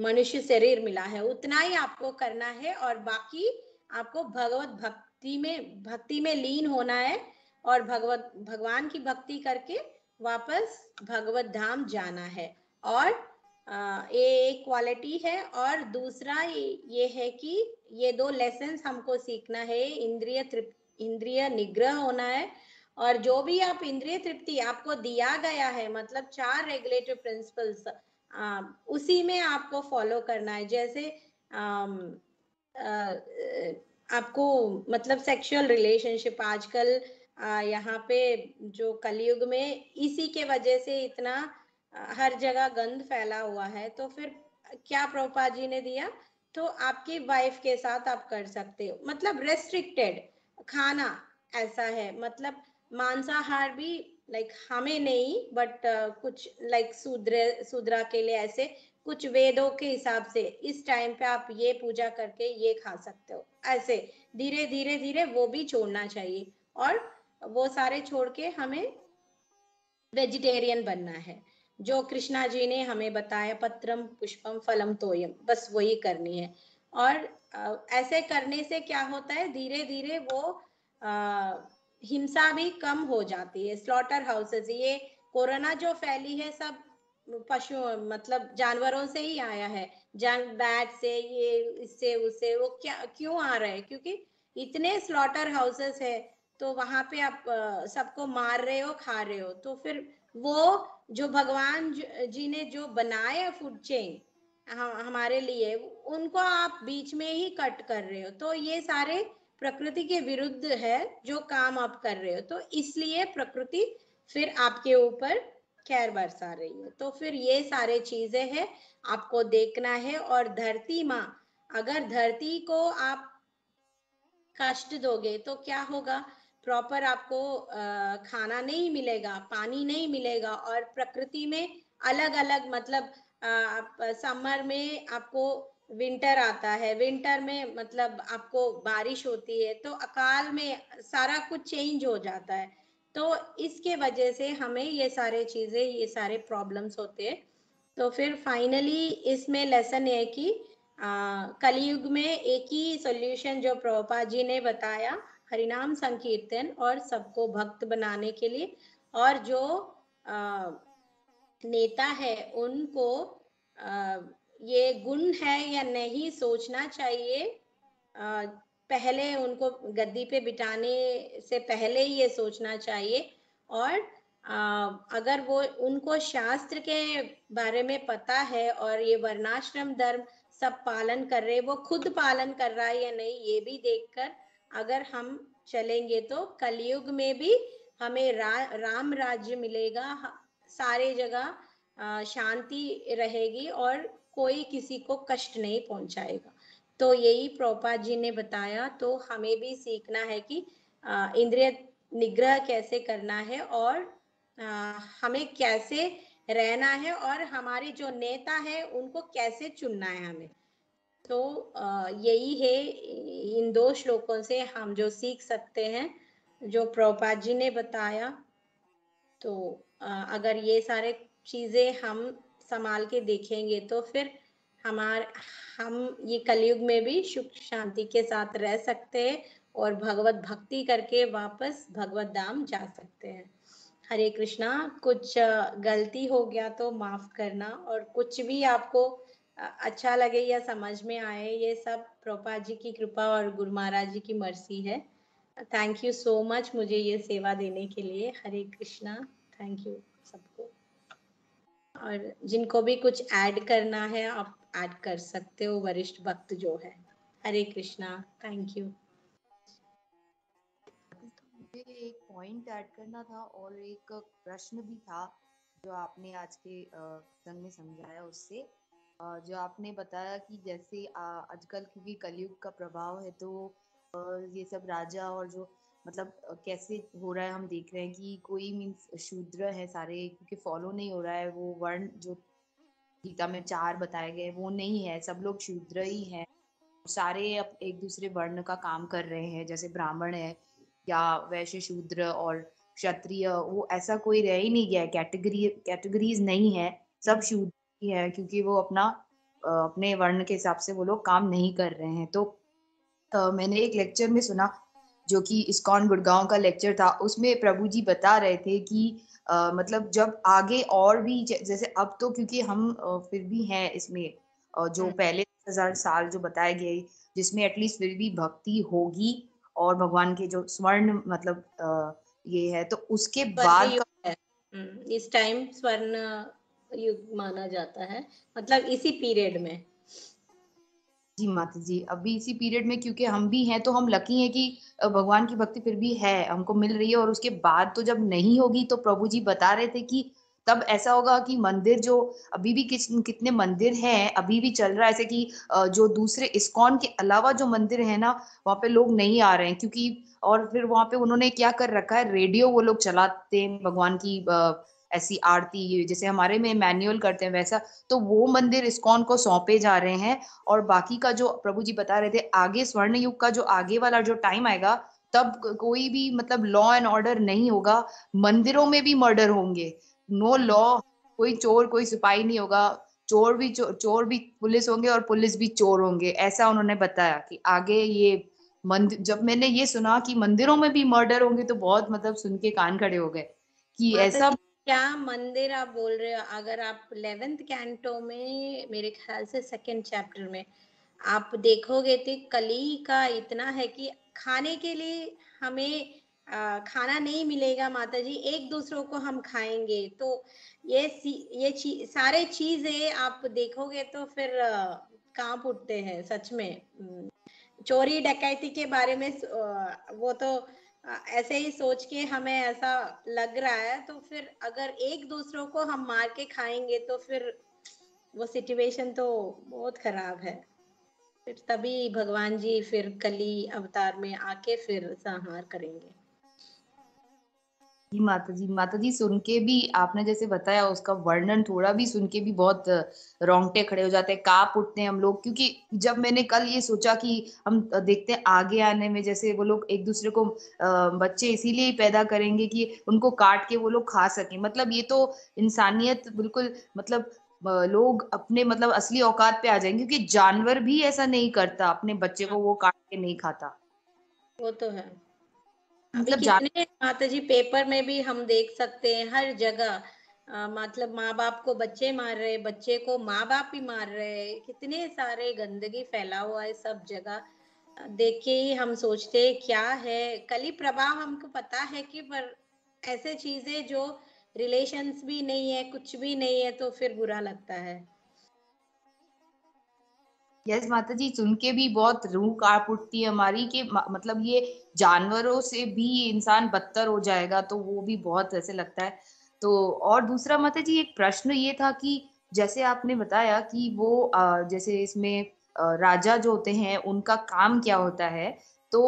मनुष्य शरीर मिला है उतना ही आपको करना है, और बाकी आपको भक्ति में लीन होना है, और भगवान की भक्ति करके वापस भगवत धाम जाना है। और ये एक क्वालिटी है। और दूसरा ये है कि ये 2 लेसन्स हमको सीखना है, इंद्रिय निग्रह होना है, और जो भी आप इंद्रिय तृप्ति आपको दिया गया है, मतलब 4 रेगुलेटिव प्रिंसिपल्स, उसी में आपको फॉलो करना है। जैसे आपको मतलब सेक्सुअल रिलेशनशिप आजकल यहाँ पे जो कलयुग में इसी के वजह से इतना हर जगह गंद फैला हुआ है। तो फिर क्या प्रभुपाद जी ने दिया, तो आपकी वाइफ के साथ आप कर सकते हो, मतलब रेस्ट्रिक्टेड खाना ऐसा है, मतलब मांसाहार भी, लाइक हमें नहीं, बट कुछ लाइक शूद्रा के लिए ऐसे कुछ वेदों के हिसाब से इस टाइम पे आप ये पूजा करके ये खा सकते हो, ऐसे धीरे धीरे धीरे वो भी छोड़ना चाहिए। और वो सारे छोड़ के हमें वेजिटेरियन बनना है, जो कृष्णा जी ने हमें बताया, पत्रम पुष्पम फलम तोयम, बस वही करनी है। और ऐसे करने से क्या होता है, धीरे धीरे वो हिंसा भी कम हो जाती है। स्लॉटर हाउसेस, ये कोरोना जो फैली है सब पशु मतलब जानवरों से ही आया है, बैट से, ये इससे उससे, वो क्या क्यों आ रहा है, क्योंकि इतने स्लॉटर हाउसेस है, तो वहां पे आप सबको मार रहे हो, खा रहे हो, तो फिर वो जो भगवान जी ने जो बनाया फूड चेन हमारे लिए, उनको आप बीच में ही कट कर रहे हो। तो ये सारे प्रकृति के विरुद्ध है जो काम आप कर रहे हो। तो इसलिए प्रकृति फिर आपके ऊपर खैर बरसा रही है। तो फिर ये सारे चीजें हैं, आपको देखना है। और धरती माँ, अगर धरती को आप कष्ट दोगे तो क्या होगा? प्रॉपर आपको खाना नहीं मिलेगा, पानी नहीं मिलेगा। और प्रकृति में अलग अलग मतलब समर में आपको विंटर आता है, विंटर में मतलब आपको बारिश होती है, तो अकाल में सारा कुछ चेंज हो जाता है। तो इसके वजह से हमें ये सारे चीजें, ये सारे प्रॉब्लम्स होते हैं। तो फिर फाइनली इसमें लेसन है कि कलयुग में एक ही सॉल्यूशन जो प्रभुपाद जी ने बताया, हरिनाम संकीर्तन और सबको भक्त बनाने के लिए। और जो नेता है उनको ये गुण है या नहीं सोचना चाहिए। पहले उनको गद्दी पे बिठाने से पहले ही ये सोचना चाहिए। और अगर वो उनको शास्त्र के बारे में पता है और ये वर्णाश्रम धर्म सब पालन कर रहे, वो खुद पालन कर रहा है या नहीं, ये भी देखकर अगर हम चलेंगे तो कलयुग में भी हमें राम राज्य मिलेगा। सारे जगह शांति रहेगी और कोई किसी को कष्ट नहीं पहुंचाएगा। तो यही प्रभुपाद जी ने बताया। तो हमें भी सीखना है कि इंद्रिय निग्रह कैसे करना है और हमें कैसे रहना है और हमारे जो नेता है उनको कैसे चुनना है हमें। तो यही है, इन 2 श्लोकों से हम जो सीख सकते हैं जो प्रभुपाद जी ने बताया। तो अगर ये सारे चीजें हम संभाल के देखेंगे तो फिर हम ये कलयुग में भी सुख शांति के साथ रह सकते हैं और भगवत भक्ति करके वापस भगवत धाम जा सकते हैं। हरे कृष्णा। कुछ गलती हो गया तो माफ करना, और कुछ भी आपको अच्छा लगे या समझ में आए, ये सब प्रभुपाद जी की कृपा और गुरु महाराज जी की मर्जी है। थैंक यू सो मच मुझे ये सेवा देने के लिए। हरे कृष्णा। थैंक यू सबको। और जिनको भी कुछ ऐड करना है आप ऐड कर सकते हो, वरिष्ठ भक्त जो है। हरे कृष्णा। Thank you. मुझे एक पॉइंट ऐड करना था और एक प्रश्न भी था जो आपने आज के प्रसंग में समझाया उससे। जो आपने बताया कि जैसे आजकल क्योंकि कलयुग का प्रभाव है तो ये सब राजा और जो मतलब कैसे हो रहा है, हम देख रहे हैं कि कोई मीन्स शूद्र है सारे, क्योंकि फॉलो नहीं हो रहा है वो वर्ण जो गीता में 4 बताए गए वो नहीं है, सब लोग शूद्र ही हैं। सारे अब एक दूसरे वर्ण का काम कर रहे हैं, जैसे ब्राह्मण है या वैश्य शूद्र और क्षत्रिय, वो ऐसा कोई रह ही नहीं गया है, कैटेगरीज नहीं है, सब शूद्र ही है क्योंकि वो अपने वर्ण के हिसाब से वो लोग काम नहीं कर रहे हैं। तो मैंने एक लेक्चर में सुना जो कि इस्कॉन गुड़गांव का लेक्चर था, उसमें प्रभु जी बता रहे थे कि मतलब जब आगे और भी जैसे अब तो क्योंकि हम फिर भी हैं इसमें जो पहले 10,000 साल जो बताए गए जिसमें एटलीस्ट फिर भी भक्ति होगी और भगवान के जो स्वर्ण मतलब ये है, तो उसके बाद इस टाइम स्वर्ण युग माना जाता है, मतलब इसी पीरियड में। जी माता जी, अभी इसी पीरियड में क्योंकि हम भी हैं तो हम लकी हैं कि भगवान की भक्ति फिर भी है, हमको मिल रही है। और उसके बाद तो जब नहीं होगी तो प्रभु जी बता रहे थे कि तब ऐसा होगा कि मंदिर जो अभी भी कितने मंदिर हैं अभी भी चल रहा है, ऐसे कि जो दूसरे इस्कॉन के अलावा जो मंदिर है ना वहाँ पे लोग नहीं आ रहे हैं क्योंकि और फिर वहाँ पे उन्होंने क्या कर रखा है, रेडियो वो लोग चलाते हैं भगवान की ऐसी आरती जैसे हमारे में मैनुअल करते हैं वैसा, तो वो मंदिर इस्कॉन को सौंपे जा रहे हैं। और बाकी का जो प्रभु जी बता रहे थे आगे स्वर्ण युग का जो आगे वाला जो टाइम आएगा तब कोई भी मतलब लॉ एंड ऑर्डर नहीं होगा, मंदिरों में भी मर्डर होंगे, नो लॉ, कोई चोर कोई सिपाही नहीं होगा, चोर भी पुलिस होंगे और पुलिस भी चोर होंगे, ऐसा उन्होंने बताया कि आगे ये मंदिर। जब मैंने ये सुना कि मंदिरों में भी मर्डर होंगे तो बहुत मतलब सुन के कान खड़े हो गए कि ऐसा क्या मंदिर आप बोल रहे हो? अगर आप 11th कैंटो में मेरे ख्याल से 2nd चैप्टर में आप देखोगे तो कली का इतना है कि खाने के लिए हमें खाना नहीं मिलेगा माता जी, एक दूसरों को हम खाएंगे, तो सारे चीजें आप देखोगे तो फिर कांप उठते हैं सच में। चोरी डकैती के बारे में वो तो ऐसे ही सोच के हमें ऐसा लग रहा है, तो फिर अगर एक दूसरों को हम मार के खाएंगे तो फिर वो सिचुएशन तो बहुत खराब है। फिर तभी भगवान जी फिर कली अवतार में आके फिर संहार करेंगे। जी माता जी सुन के भी आपने जैसे बताया उसका वर्णन थोड़ा भी सुन के भी बहुत रोंगटे खड़े हो जाते हैं, कांप उठते हैं हम लोग। क्योंकि जब मैंने कल ये सोचा कि हम देखते हैं आगे आने में जैसे वो लोग एक दूसरे को बच्चे इसीलिए ही पैदा करेंगे कि उनको काट के वो लोग खा सके, मतलब ये तो इंसानियत बिल्कुल, मतलब लोग अपने मतलब असली औकात पे आ जाएंगे। क्योंकि जानवर भी ऐसा नहीं करता, अपने बच्चे को वो काट के नहीं खाता। वो तो है। अभी मतलब कितने माता जी पेपर में भी हम देख सकते हैं, हर जगह मतलब माँ बाप को बच्चे मार रहे, बच्चे को माँ बाप ही मार रहे, कितने सारे गंदगी फैला हुआ है सब जगह। देख के ही हम सोचते हैं क्या है, कली प्रभाव हमको पता है कि, पर ऐसे चीजें जो रिलेशंस भी नहीं है, कुछ भी नहीं है, तो फिर बुरा लगता है। यस माता जी सुन के भी बहुत रूह कांप उठती है हमारी कि मतलब ये जानवरों से भी इंसान बदतर हो जाएगा, तो वो भी बहुत ऐसे लगता है। तो और दूसरा माता जी एक प्रश्न ये था कि जैसे आपने बताया कि वो जैसे इसमें राजा जो होते हैं उनका काम क्या होता है, तो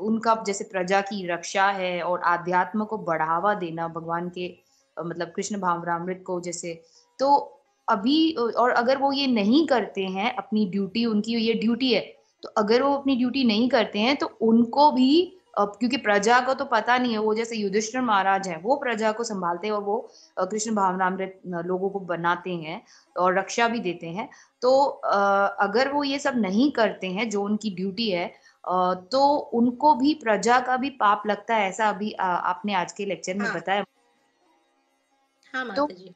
उनका जैसे प्रजा की रक्षा है और आध्यात्म को बढ़ावा देना भगवान के मतलब कृष्ण भावनामृत को जैसे, तो अभी और अगर वो ये नहीं करते हैं अपनी ड्यूटी, उनकी ये ड्यूटी है, तो अगर वो अपनी ड्यूटी नहीं करते हैं तो उनको भी क्योंकि प्रजा को तो पता नहीं है, वो जैसे युधिष्ठिर महाराज हैं वो प्रजा को संभालते हैं और वो कृष्ण भावनामृत लोगों को बनाते हैं और रक्षा भी देते हैं। तो अगर वो ये सब नहीं करते हैं जो उनकी ड्यूटी है, तो उनको भी प्रजा का भी पाप लगता है, ऐसा अभी आपने आज के लेक्चर में हाँ बताया। हाँ तो माता जी।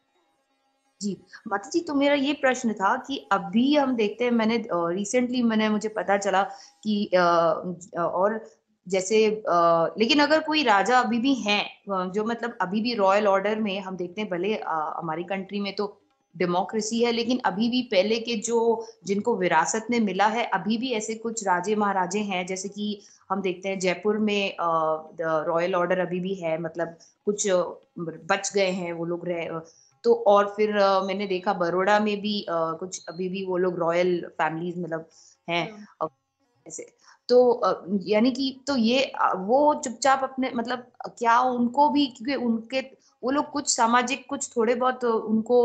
जी माता जी, तो मेरा ये प्रश्न था कि अभी हम देखते हैं, मैंने रिसेंटली मुझे पता चला कि और जैसे लेकिन अगर कोई राजा अभी भी हैं जो मतलब अभी भी रॉयल ऑर्डर में हम देखते हैं, भले हमारी कंट्री में तो डेमोक्रेसी है, लेकिन अभी भी पहले के जो जिनको विरासत में मिला है अभी भी ऐसे कुछ राजे महाराजे हैं, जैसे कि हम देखते हैं जयपुर में रॉयल ऑर्डर अभी भी है, मतलब कुछ बच गए हैं वो लोग रह। तो और फिर मैंने देखा बड़ौदा में भी कुछ अभी भी वो लोग रॉयल फैमिलीज मतलब हैं हाँ ऐसे। तो यानी कि तो ये वो चुपचाप अपने मतलब क्या उनको भी, क्योंकि उनके वो लोग कुछ सामाजिक कुछ थोड़े बहुत उनको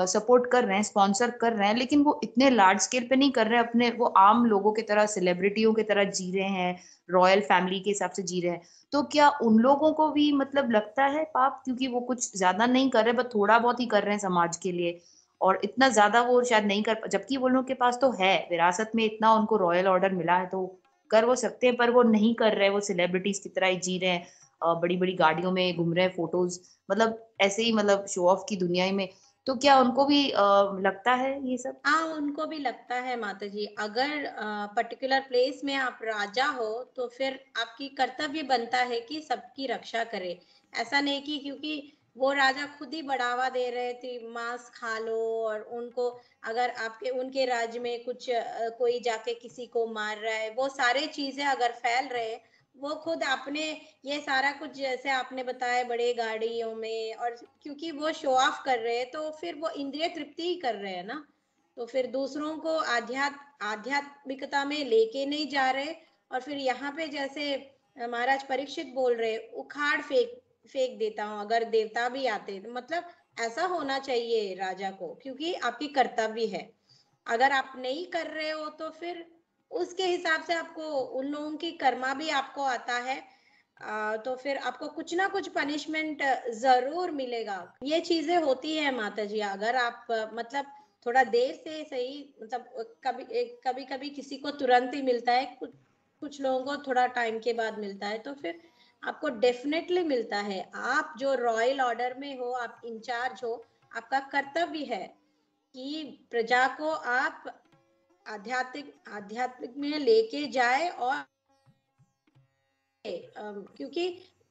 सपोर्ट कर रहे हैं, स्पॉन्सर कर रहे हैं, लेकिन वो इतने लार्ज स्केल पे नहीं कर रहे हैं, अपने वो आम लोगों की तरह सेलिब्रिटियों की तरह जी रहे हैं, रॉयल फैमिली के हिसाब से जी रहे हैं। तो क्या उन लोगों को भी मतलब लगता है पाप, क्योंकि वो कुछ ज्यादा नहीं कर रहे, बस थोड़ा बहुत ही कर रहे हैं समाज के लिए, और इतना ज्यादा वो शायद नहीं कर, जबकि वो लोगों के पास तो है विरासत में इतना, उनको रॉयल ऑर्डर मिला है तो कर वो सकते हैं, पर वो नहीं कर रहे, वो सेलिब्रिटीज की तरह ही जी रहे हैं, बड़ी बड़ी गाड़ियों में घूम रहे हैं, फोटोज मतलब ऐसे ही मतलब शो ऑफ की दुनिया में। तो क्या उनको भी लगता है ये सब? हाँ, उनको भी लगता है माता जी। अगर पर्टिकुलर प्लेस में आप राजा हो तो फिर आपकी कर्तव्य बनता है कि सबकी रक्षा करे। ऐसा नहीं कि क्योंकि वो राजा खुद ही बढ़ावा दे रहे थे मांस खा लो, और उनको अगर आपके उनके राज्य में कुछ कोई जाके किसी को मार रहा है, वो सारे चीजें अगर फैल रहे, वो खुद अपने ये सारा कुछ जैसे आपने बताया बड़े गाड़ियों में, और क्योंकि वो शो ऑफ कर रहे हैं तो फिर वो इंद्रिय तृप्ति ही कर रहे हैं ना, तो फिर दूसरों को आध्यात्मिकता में लेके नहीं जा रहे। और फिर यहाँ पे जैसे महाराज परीक्षित बोल रहे, उखाड़ फेंक फेंक देता हूँ अगर देवता भी आते, तो मतलब ऐसा होना चाहिए राजा को, क्योंकि आपकी कर्तव्य है। अगर आप नहीं कर रहे हो तो फिर उसके हिसाब से आपको उन लोगों की कर्मा भी आपको आता है। तो फिर आपको कुछ ना कुछ पनिशमेंट जरूर मिलेगा। ये चीजें होती है माता जी। अगर आप मतलब थोड़ा देर से सही, मतलब कभी कभी किसी को तुरंत ही मिलता है, कुछ कुछ लोगों को थोड़ा टाइम के बाद मिलता है, तो फिर आपको डेफिनेटली मिलता है। आप जो रॉयल ऑर्डर में हो, आप इंचार्ज हो, आपका कर्तव्य है कि प्रजा को आप आध्यात्मिक आध्यात्मिक में लेके जाए और क्योंकि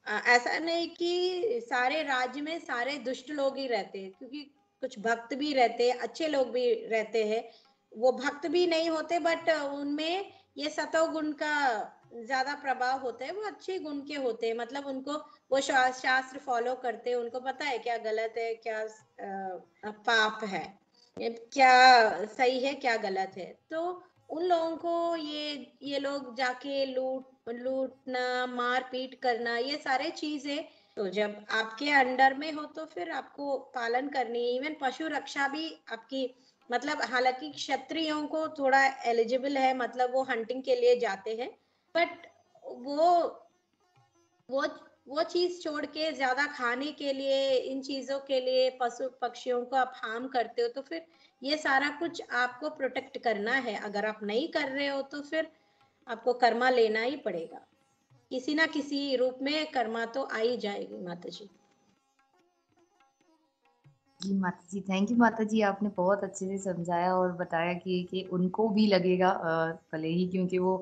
ऐसा नहीं कि सारे राज्य में सारे दुष्ट लोग ही रहते हैं, क्योंकि कुछ भक्त भी रहते हैं, अच्छे लोग भी रहते हैं। वो भक्त भी नहीं होते, बट उनमें ये सतो गुण का ज्यादा प्रभाव होता है। वो अच्छे गुण के होते हैं, मतलब उनको वो शास्त्र फॉलो करते हैं, उनको पता है क्या गलत है, क्या पाप है, क्या सही है, क्या गलत है। तो उन लोगों को ये लोग जाके लूटना, मारपीट करना, ये सारे चीजें, तो जब आपके अंडर में हो तो फिर आपको पालन करनी है। इवन पशु रक्षा भी आपकी, मतलब हालांकि क्षत्रियों को थोड़ा एलिजिबल है, मतलब वो हंटिंग के लिए जाते हैं, बट वो वो वो चीज छोड़ के ज्यादा खाने के लिए, इन चीजों के लिए पशु पक्षियों को आप हार्म करते हो, तो फिर ये सारा कुछ आपको प्रोटेक्ट करना है। अगर आप नहीं कर रहे हो तो फिर आपको कर्मा लेना ही पड़ेगा, किसी ना किसी रूप में कर्मा तो आ ही जाएगी माता जी। जी माता जी, थैंक यू माता जी, आपने बहुत अच्छे से समझाया और बताया कि उनको भी लगेगा भले ही, क्योंकि वो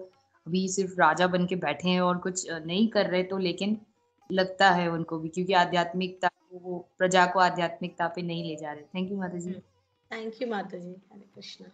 अभी सिर्फ राजा बन के बैठे हैं और कुछ नहीं कर रहे, तो लेकिन लगता है उनको भी, क्योंकि आध्यात्मिकता को, वो प्रजा को आध्यात्मिकता पे नहीं ले जा रहे। थैंक यू माता जी। थैंक यू माता जी। हरे कृष्णा।